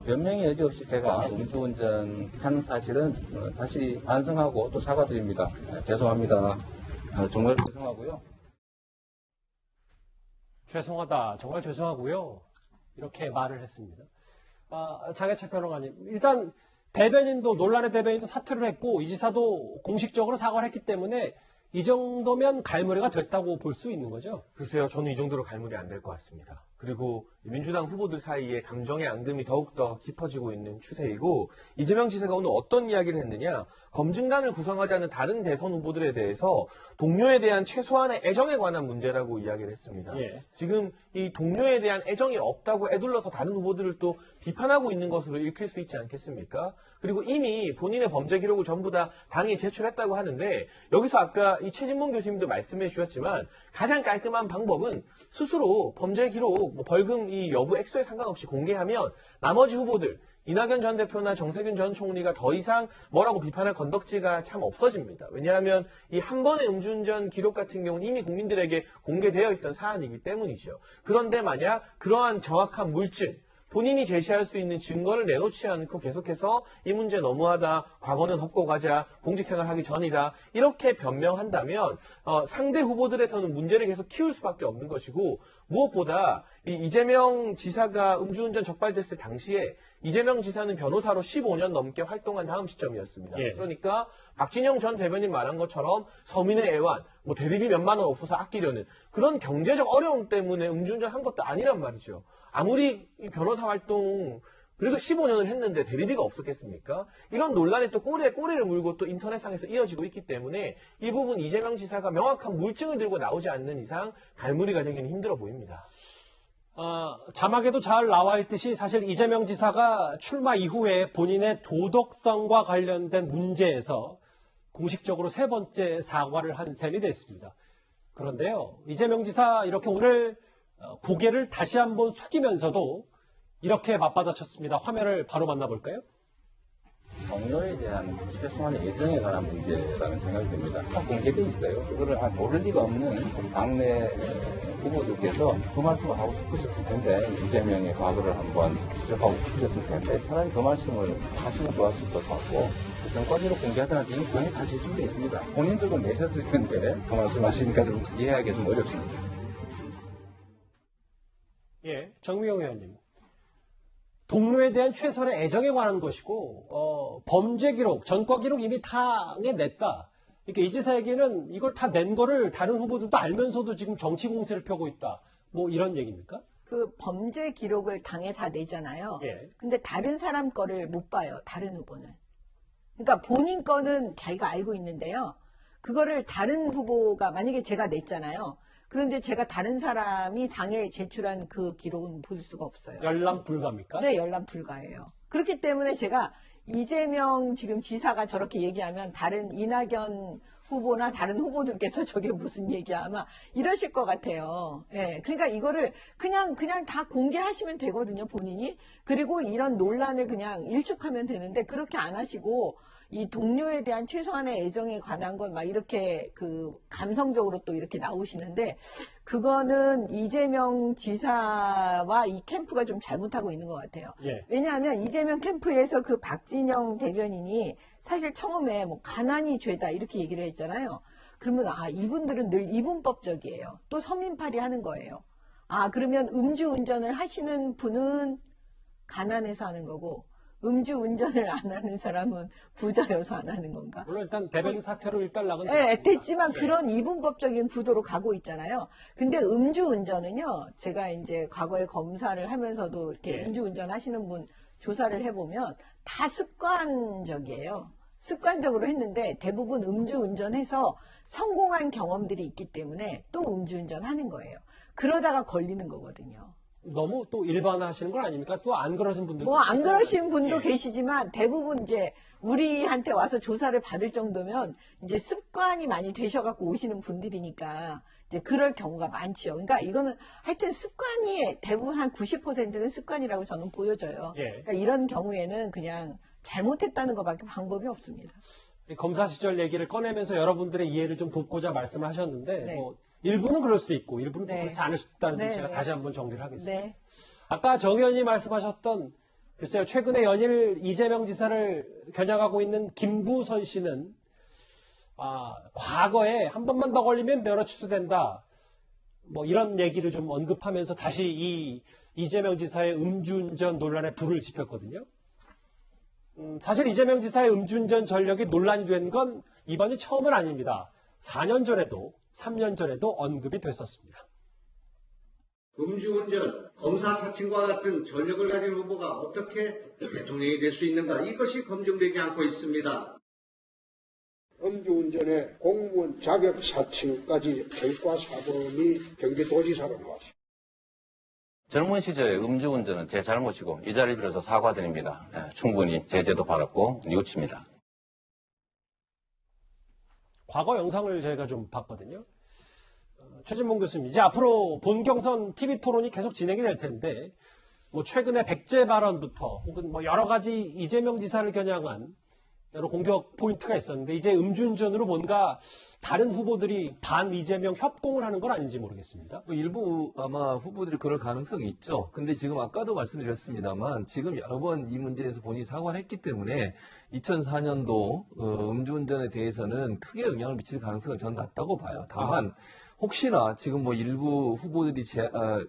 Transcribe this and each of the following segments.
변명의 여지 없이 제가 음주운전한 사실은 다시 반성하고 또 사과드립니다. 죄송합니다. 정말 죄송하고요. 죄송하다. 정말 죄송하고요. 이렇게 말을 했습니다. 장해찬 평론가님, 일단 대변인도 논란의 대변인도 사퇴를 했고 이 지사도 공식적으로 사과를 했기 때문에 이 정도면 갈무리가 됐다고 볼 수 있는 거죠? 글쎄요, 저는 이 정도로 갈무리 안 될 것 같습니다. 그리고 민주당 후보들 사이에 감정의 앙금이 더욱더 깊어지고 있는 추세이고, 이재명 지사가 오늘 어떤 이야기를 했느냐, 검증단을 구성하지 않은 다른 대선 후보들에 대해서 동료에 대한 최소한의 애정에 관한 문제라고 이야기를 했습니다. 예. 지금 이 동료에 대한 애정이 없다고 애둘러서 다른 후보들을 또 비판하고 있는 것으로 읽힐 수 있지 않겠습니까? 그리고 이미 본인의 범죄 기록을 전부 다 당에 제출했다고 하는데, 여기서 아까 이 최진봉 교수님도 말씀해 주셨지만 가장 깔끔한 방법은 스스로 범죄 기록, 벌금 이 여부 액수에 상관없이 공개하면 나머지 후보들, 이낙연 전 대표나 정세균 전 총리가 더 이상 뭐라고 비판할 건덕지가 참 없어집니다. 왜냐하면 이 한 번의 음주운전 기록 같은 경우는 이미 국민들에게 공개되어 있던 사안이기 때문이죠. 그런데 만약 그러한 정확한 물증, 본인이 제시할 수 있는 증거를 내놓지 않고 계속해서 이 문제 너무하다, 과거는 덮고 가자, 공직생활 하기 전이다, 이렇게 변명한다면 상대 후보들에서는 문제를 계속 키울 수밖에 없는 것이고, 무엇보다 이재명 지사가 음주운전 적발됐을 당시에 이재명 지사는 변호사로 15년 넘게 활동한 다음 시점이었습니다. 예. 그러니까 박진영 전 대변인 말한 것처럼 서민의 애완, 대리비 몇만 원 없어서 아끼려는 그런 경제적 어려움 때문에 음주운전 한 것도 아니란 말이죠. 아무리 변호사 활동 그래도 15년을 했는데 대리비가 없었겠습니까? 이런 논란이 또 꼬리에 꼬리를 물고 또 인터넷상에서 이어지고 있기 때문에 이 부분 이재명 지사가 명확한 물증을 들고 나오지 않는 이상 갈무리가 되기는 힘들어 보입니다. 자막에도 잘 나와 있듯이 사실 이재명 지사가 출마 이후에 본인의 도덕성과 관련된 문제에서 공식적으로 세 번째 사과를 한 셈이 됐습니다. 그런데요, 이재명 지사 이렇게 오늘 고개를 다시 한번 숙이면서도 이렇게 맞받아쳤습니다. 화면을 바로 만나볼까요? 동료에 대한 최소한의 애정에 관한 문제라는 생각이 듭니다. 다 공개돼 있어요. 그거를 모를 리가 없는 우리 당내 후보들께서 그 말씀을 하고 싶으셨을 텐데, 이재명의 과거를 한번 지적하고 싶으셨을 텐데, 차라리 그 말씀을 하시면 좋았을 것 같고, 정과제로 공개하더라도 이미 당에 다 제출되어 있습니다. 본인들도 내셨을 텐데 그 말씀하시니까 좀 이해하기 좀 어렵습니다. 예, 정미영 의원님. 동료에 대한 최선의 애정에 관한 것이고, 범죄 기록, 전과 기록 이미 당에 냈다. 그러니까 이 지사에게는 이걸 다 낸 거를 다른 후보들도 알면서도 지금 정치 공세를 펴고 있다. 뭐 이런 얘기입니까? 그 범죄 기록을 당에 다 내잖아요. 예. 근데 다른 사람 거를 못 봐요. 다른 후보는. 그러니까 본인 거는 자기가 알고 있는데요. 그거를 다른 후보가 만약에 제가 냈잖아요. 그런데 제가 다른 사람이 당에 제출한 그 기록은 볼 수가 없어요. 열람 불가입니까? 네, 열람 불가예요. 그렇기 때문에 제가 이재명 지금 지사가 저렇게 얘기하면 다른 이낙연 후보나 다른 후보들께서 저게 무슨 얘기야 아마 이러실 것 같아요. 예, 그러니까 이거를 그냥 다 공개하시면 되거든요, 본인이. 그리고 이런 논란을 그냥 일축하면 되는데 그렇게 안 하시고 이 동료에 대한 최소한의 애정에 관한 건 막 이렇게 그 감성적으로 또 이렇게 나오시는데 그거는 이재명 지사와 이 캠프가 좀 잘못하고 있는 것 같아요. 예. 왜냐하면 이재명 캠프에서 그 박진영 대변인이 사실 처음에 뭐 가난이 죄다 이렇게 얘기를 했잖아요. 그러면 이분들은 늘 이분법적이에요. 또 서민팔이 하는 거예요. 그러면 음주운전을 하시는 분은 가난해서 하는 거고 음주운전을 안 하는 사람은 부자여서 안 하는 건가? 물론 일단 대변인 사퇴로 일단락은 네, 됐지만 예. 그런 이분법적인 구도로 가고 있잖아요. 근데 음주운전은요, 제가 이제 과거에 검사를 하면서도 이렇게 예. 음주운전 하시는 분 조사를 해보면 다 습관적이에요. 습관적으로 했는데 대부분 음주운전해서 성공한 경험들이 있기 때문에 또 음주운전 하는 거예요. 그러다가 걸리는 거거든요. 너무 또 일반화하시는 건 아닙니까? 또 안 그러신 분들. 뭐 안 그러신 분도 예. 계시지만 대부분 이제 우리한테 와서 조사를 받을 정도면 이제 습관이 많이 되셔갖고 오시는 분들이니까 이제 그럴 경우가 많죠. 그러니까 이거는 하여튼 습관이 대부분 한 90%는 습관이라고 저는 보여져요. 예. 그러니까 이런 경우에는 그냥 잘못했다는 것밖에 방법이 없습니다. 검사 시절 얘기를 꺼내면서 여러분들의 이해를 좀 돕고자 말씀을 하셨는데 네. 뭐 일부는 그럴 수도 있고 일부는 또 네. 그렇지 않을 수도 있다는 점 네, 제가 네. 다시 한번 정리를 하겠습니다. 네. 아까 정 의원님 말씀하셨던 글쎄요, 최근에 연일 이재명 지사를 겨냥하고 있는 김부선 씨는 과거에 한 번만 더 걸리면 면허 취소된다. 뭐 이런 얘기를 좀 언급하면서 다시 이 이재명 지사의 음주운전 논란에 불을 지폈거든요. 사실 이재명 지사의 음주운전 전력이 논란이 된 건 이번이 처음은 아닙니다. 4년 전에도 3년 전에도 언급이 됐었습니다. 음주운전, 검사 사칭과 같은 전력을 가진 후보가 어떻게 대통령이 될 수 있는가, 이것이 검증되지 않고 있습니다. 음주운전의 공무원 자격 사칭까지 전과사범이 경기도지사로 나왔습니다. 젊은 시절에 음주운전은 제 잘못이고 이 자리를 빌어서 사과드립니다. 충분히 제재도 받았고 뉘우칩니다. 과거 영상을 저희가 좀 봤거든요. 최진봉 교수님, 이제 앞으로 본경선 TV 토론이 계속 진행이 될 텐데, 뭐 최근에 백제 발언부터 혹은 뭐 여러 가지 이재명 지사를 겨냥한 여러 공격 포인트가 있었는데, 이제 음주운전으로 뭔가 다른 후보들이 반 이재명 협공을 하는 건 아닌지 모르겠습니다. 일부 아마 후보들이 그럴 가능성이 있죠. 근데 지금 아까도 말씀드렸습니다만 지금 여러 번 이 문제에서 본인이 사과를 했기 때문에 2004년도 음주운전에 대해서는 크게 영향을 미칠 가능성은 저는 낮다고 봐요. 다만 혹시나 지금 뭐 일부 후보들이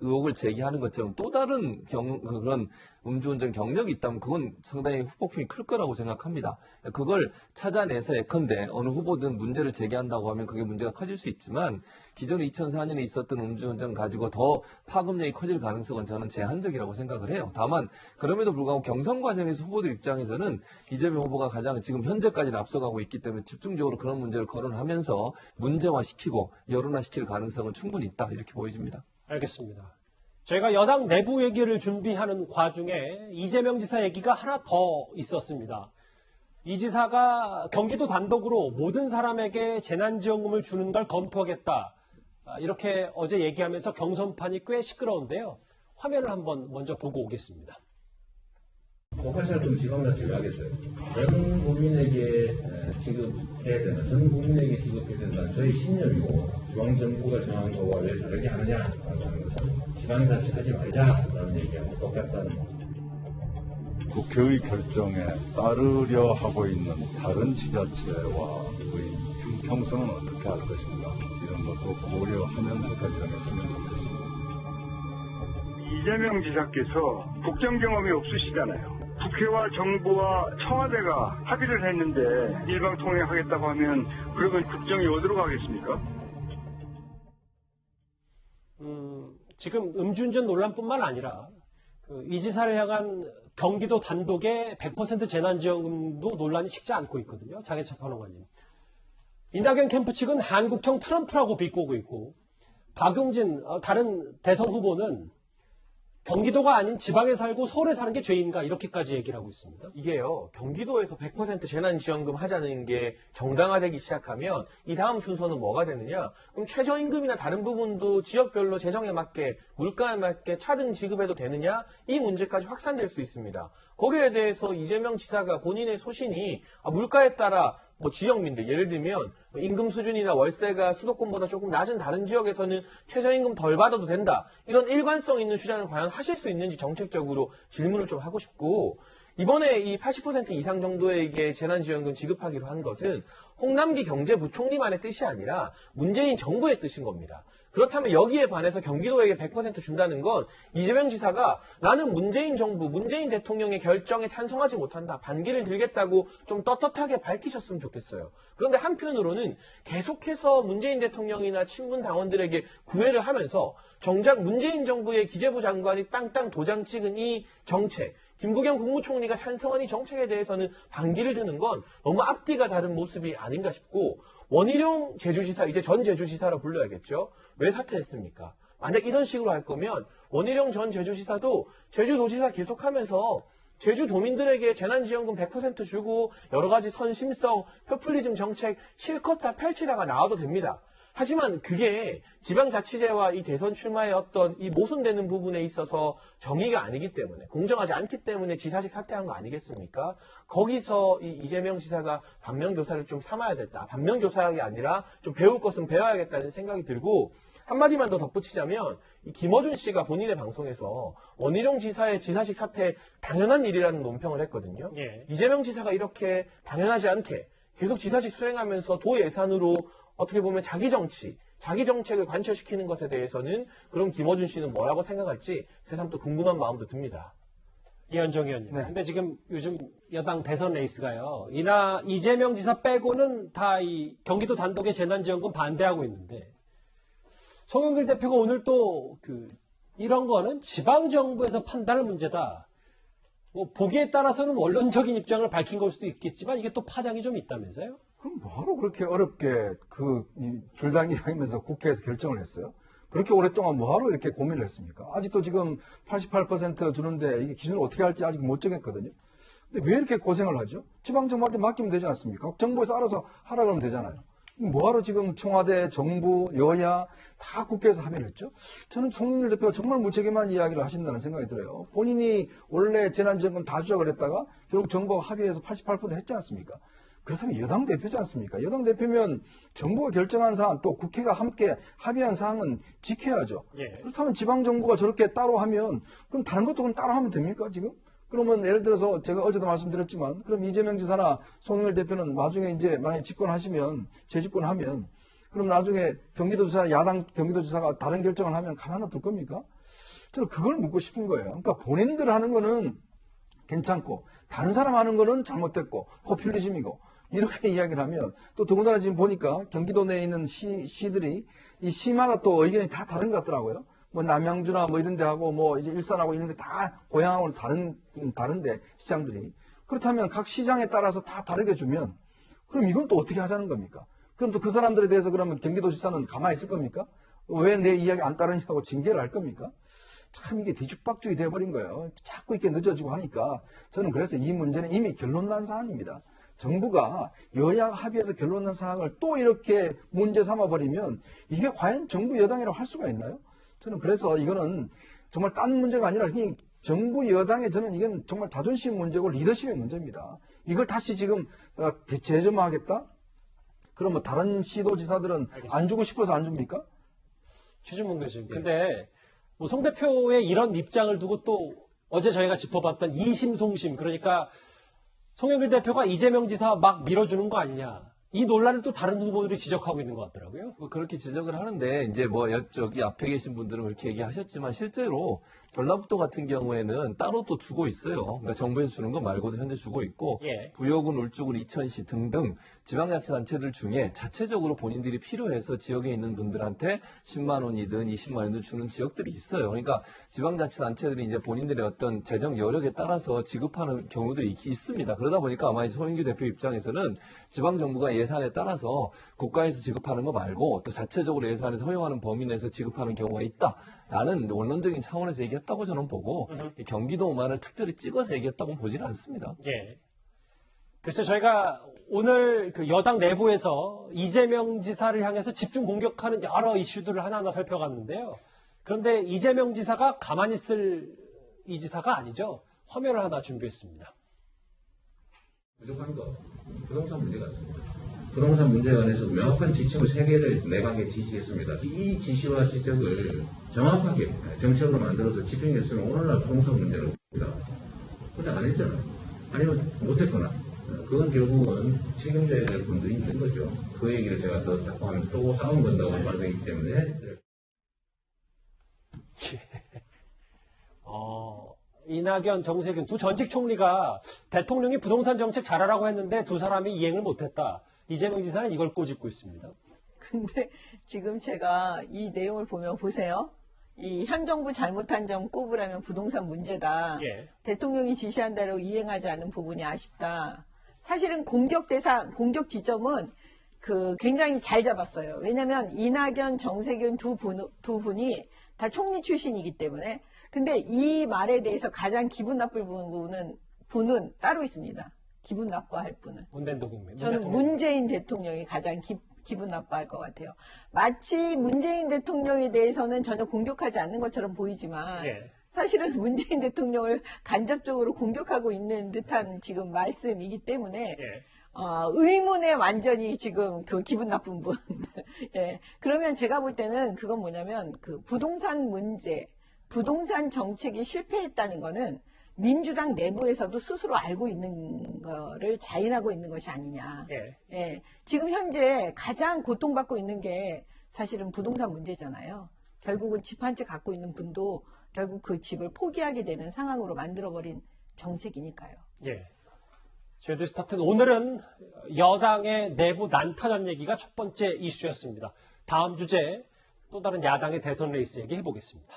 의혹을 제기하는 것처럼 또 다른 그런 음주운전 경력이 있다면 그건 상당히 후폭풍이 클 거라고 생각합니다. 그걸 찾아내서 예컨대 어느 후보든 문제를 제기한다고 하면 그게 문제가 커질 수 있지만 기존에 2004년에 있었던 음주운전 가지고 더 파급력이 커질 가능성은 저는 제한적이라고 생각을 해요. 다만 그럼에도 불구하고 경선 과정에서 후보들 입장에서는 이재명 후보가 가장 지금 현재까지는 앞서가고 있기 때문에 집중적으로 그런 문제를 거론하면서 문제화시키고 여론화시킬 가능성은 충분히 있다 이렇게 보여집니다. 알겠습니다. 저희가 여당 내부 얘기를 준비하는 과중에 이재명 지사 얘기가 하나 더 있었습니다. 이 지사가 경기도 단독으로 모든 사람에게 재난지원금을 주는 걸 검토하겠다. 이렇게 어제 얘기하면서 경선판이 꽤 시끄러운데요. 화면을 한번 먼저 보고 오겠습니다. 고가세금 지급자치를 하겠어요. 전 국민에게 지급해야 되는, 전 국민에게 지급해야 된다는 저희 신념이고, 중앙정부가 정한 거와 왜 다르게 하느냐라고 하는 것은 지방자치하지 말자라는 얘기하고 똑같다는 거죠. 국회의 결정에 따르려 하고 있는 다른 지자체와의 형평성은 어떻게 할 것인가, 이런 것도 고려하면서 결정했으면 좋겠습니다. 이재명 지사께서 국정 경험이 없으시잖아요. 국회와 정부와 청와대가 합의를 했는데 일방통행하겠다고 하면 그러면 국정이 어디로 가겠습니까? 지금 음주운전 논란뿐만 아니라 이 지사를 향한 경기도 단독의 100% 재난지원금도 논란이 식지 않고 있거든요. 장해찬 평론가님. 이낙연 캠프 측은 한국형 트럼프라고 비꼬고 있고, 박용진 다른 대선 후보는 경기도가 아닌 지방에 살고 서울에 사는 게 죄인가 이렇게까지 얘기를 하고 있습니다. 이게요, 경기도에서 100% 재난지원금 하자는 게 정당화되기 시작하면 이 다음 순서는 뭐가 되느냐? 그럼 최저임금이나 다른 부분도 지역별로 재정에 맞게, 물가에 맞게 차등 지급해도 되느냐? 이 문제까지 확산될 수 있습니다. 거기에 대해서 이재명 지사가 본인의 소신이 물가에 따라 뭐 지역민들, 예를 들면 임금 수준이나 월세가 수도권보다 조금 낮은 다른 지역에서는 최저임금 덜 받아도 된다. 이런 일관성 있는 주장을 과연 하실 수 있는지 정책적으로 질문을 좀 하고 싶고, 이번에 이 80% 이상 정도에게 재난지원금 지급하기로 한 것은 홍남기 경제부총리만의 뜻이 아니라 문재인 정부의 뜻인 겁니다. 그렇다면 여기에 반해서 경기도에게 100% 준다는 건 이재명 지사가 나는 문재인 정부, 문재인 대통령의 결정에 찬성하지 못한다, 반기를 들겠다고 좀 떳떳하게 밝히셨으면 좋겠어요. 그런데 한편으로는 계속해서 문재인 대통령이나 친문 당원들에게 구애를 하면서 정작 문재인 정부의 기재부 장관이 땅땅 도장 찍은 이 정책, 김부겸 국무총리가 찬성한 이 정책에 대해서는 반기를 드는 건 너무 앞뒤가 다른 모습이 아닌가 싶고, 원희룡 제주지사, 이제 전 제주지사로 불러야겠죠. 왜 사퇴했습니까? 만약 이런 식으로 할 거면 원희룡 전 제주지사도 제주도지사 계속하면서 제주도민들에게 재난지원금 100% 주고 여러 가지 선심성, 포퓰리즘 정책 실컷 다 펼치다가 나와도 됩니다. 하지만 그게 지방자치제와 이 대선 출마의 어떤 이 모순되는 부분에 있어서 정의가 아니기 때문에, 공정하지 않기 때문에 지사직 사퇴한 거 아니겠습니까? 거기서 이 이재명 지사가 반면교사를 좀 삼아야 됐다. 반면교사가 아니라 좀 배울 것은 배워야겠다는 생각이 들고, 한마디만 더 덧붙이자면 이 김어준 씨가 본인의 방송에서 원희룡 지사의 지사직 사퇴 당연한 일이라는 논평을 했거든요. 예. 이재명 지사가 이렇게 당연하지 않게 계속 지사직 수행하면서 도 예산으로 어떻게 보면 자기 정치, 자기 정책을 관철시키는 것에 대해서는 그럼 김어준 씨는 뭐라고 생각할지 새삼 또 궁금한 마음도 듭니다. 이현정 의원님. 네. 근데 지금 요즘 여당 대선 레이스가요. 이재명 지사 빼고는 다 이 경기도 단독의 재난지원금 반대하고 있는데, 송영길 대표가 오늘 또 이런 거는 지방정부에서 판단할 문제다. 뭐 보기에 따라서는 원론적인 입장을 밝힌 걸 수도 있겠지만 이게 또 파장이 좀 있다면서요? 그럼 뭐하러 그렇게 어렵게 줄당기 하면서 국회에서 결정을 했어요? 그렇게 오랫동안 뭐하러 이렇게 고민을 했습니까? 아직도 지금 88% 주는데 이게 기준을 어떻게 할지 아직 못 정했거든요. 근데 왜 이렇게 고생을 하죠? 지방정부한테 맡기면 되지 않습니까? 정부에서 알아서 하라 그러면 되잖아요. 뭐하러 지금 청와대, 정부, 여야 다 국회에서 합의를 했죠? 저는 송영길 대표가 정말 무책임한 이야기를 하신다는 생각이 들어요. 본인이 원래 재난지원금 다 주자고 그랬다가 결국 정부가 합의해서 88% 했지 않습니까? 그렇다면 여당 대표지 않습니까? 여당 대표면 정부가 결정한 사안 또 국회가 함께 합의한 사항은 지켜야죠. 예. 그렇다면 지방정부가 저렇게 따로 하면 그럼 다른 것도 그럼 따로 하면 됩니까 지금? 그러면 예를 들어서 제가 어제도 말씀드렸지만 그럼 이재명 지사나 송영길 대표는 나중에 이제 만약에 집권하시면 재집권하면 그럼 나중에 경기도지사 야당 경기도지사가 다른 결정을 하면 가만 놔둘 겁니까? 저는 그걸 묻고 싶은 거예요. 그러니까 본인들 하는 거는 괜찮고 다른 사람 하는 거는 잘못됐고 포퓰리즘이고 이렇게 이야기를 하면 또 더군다나 지금 보니까 경기도 내에 있는 시들이 이 시마다 또 의견이 다 다른 것 같더라고요. 뭐 남양주나 뭐 이런 데 하고 뭐 이제 일산하고 이런 데 다 고향하고는 다른데 시장들이. 그렇다면 각 시장에 따라서 다 다르게 주면 그럼 이건 또 어떻게 하자는 겁니까? 그럼 또 그 사람들에 대해서 그러면 경기도지사는 가만히 있을 겁니까? 왜 내 이야기 안 따르냐고 징계를 할 겁니까? 참 이게 뒤죽박죽이 돼버린 거예요. 자꾸 이렇게 늦어지고 하니까 저는 그래서 이 문제는 이미 결론 난 사안입니다. 정부가 여야 합의해서 결론 난 사항을 또 이렇게 문제 삼아버리면 이게 과연 정부 여당이라고 할 수가 있나요? 저는 그래서 이거는 정말 딴 문제가 아니라 정부 여당의 저는 이건 정말 자존심 문제고 리더십의 문제입니다. 이걸 다시 지금 재점화하겠다? 그럼 뭐 다른 시도지사들은 안 주고 싶어서 안 줍니까? 최준문 교수님. 근데 뭐 송 대표의 이런 입장을 두고 또 어제 저희가 짚어봤던 이심송심, 그러니까 송영길 대표가 이재명 지사 막 밀어주는 거 아니냐, 이 논란을 또 다른 후보들이 지적하고 있는 것 같더라고요. 뭐 그렇게 지적을 하는데 이제 뭐 여기 앞에 계신 분들은 그렇게 얘기하셨지만 실제로 전라북도 같은 경우에는 따로 또 주고 있어요. 그러니까 정부에서 주는 거 말고도 현재 주고 있고 예. 부여군, 울주군, 이천시 등등 지방자치단체들 중에 자체적으로 본인들이 필요해서 지역에 있는 분들한테 10만 원이든 20만 원이든 주는 지역들이 있어요. 그러니까 지방자치단체들이 이제 본인들의 어떤 재정 여력에 따라서 지급하는 경우들이 있습니다. 그러다 보니까 아마 송영길 대표 입장에서는 지방정부가 예산에 따라서 국가에서 지급하는 거 말고 또 자체적으로 예산에서 허용하는 범위 내에서 지급하는 경우가 있다라는 원론적인 차원에서 얘기했다고 저는 보고 경기도만을 특별히 찍어서 얘기했다고 보지는 않습니다. 예. 그래서 저희가 오늘 여당 내부에서 이재명 지사를 향해서 집중 공격하는 여러 이슈들을 하나하나 살펴봤는데요. 그런데 이재명 지사가 가만히 있을 이 지사가 아니죠. 화면을 하나 준비했습니다. 부족한 거 부동산 문제가 있습니다. 부동산 문제에 관해서 명확한 지침을 3개를 내각에 지시했습니다. 이 지시와 지적을 정확하게 정책으로 만들어서 집행했으면 오늘날 부동산 문제는 없습니다. 근데 안 했잖아요. 아니면 못했거나 그건 결국은 책임져야 될 분들이 있는 거죠. 그 얘기를 제가 더 자꾸 하면 또 싸움 건다고 말하기 때문에 이낙연, 정세균 두 전직 총리가 대통령이 부동산 정책 잘하라고 했는데 두 사람이 이행을 못했다. 이재명 지사는 이걸 꼬집고 있습니다. 근데 지금 제가 이 내용을 보면 보세요. 이 현 정부 잘못한 점 꼽으라면 부동산 문제다. 예. 대통령이 지시한 대로 이행하지 않은 부분이 아쉽다. 사실은 공격 지점은 굉장히 잘 잡았어요. 왜냐하면 이낙연, 정세균 두 분이 다 총리 출신이기 때문에. 근데 이 말에 대해서 가장 기분 나쁠 분은 따로 있습니다. 기분 나빠할 분은. 문대인 저는 문재인 대통령이 가장 기분 나빠할 것 같아요. 마치 문재인 대통령에 대해서는 전혀 공격하지 않는 것처럼 보이지만 예. 사실은 문재인 대통령을 간접적으로 공격하고 있는 듯한 지금 말씀이기 때문에 예. 의문에 완전히 지금 그 기분 나쁜 분. 예. 그러면 제가 볼 때는 그건 뭐냐면 그 부동산 문제, 부동산 정책이 실패했다는 거는 민주당 내부에서도 스스로 알고 있는 거를 자인하고 있는 것이 아니냐. 예. 예. 지금 현재 가장 고통받고 있는 게 사실은 부동산 문제잖아요. 결국은 집 한 채 갖고 있는 분도 결국 그 집을 포기하게 되는 상황으로 만들어버린 정책이니까요. 예. 저희들 스타트는 오늘은 여당의 내부 난타전 얘기가 첫 번째 이슈였습니다. 다음 주제 또 다른 야당의 대선 레이스 얘기 해보겠습니다.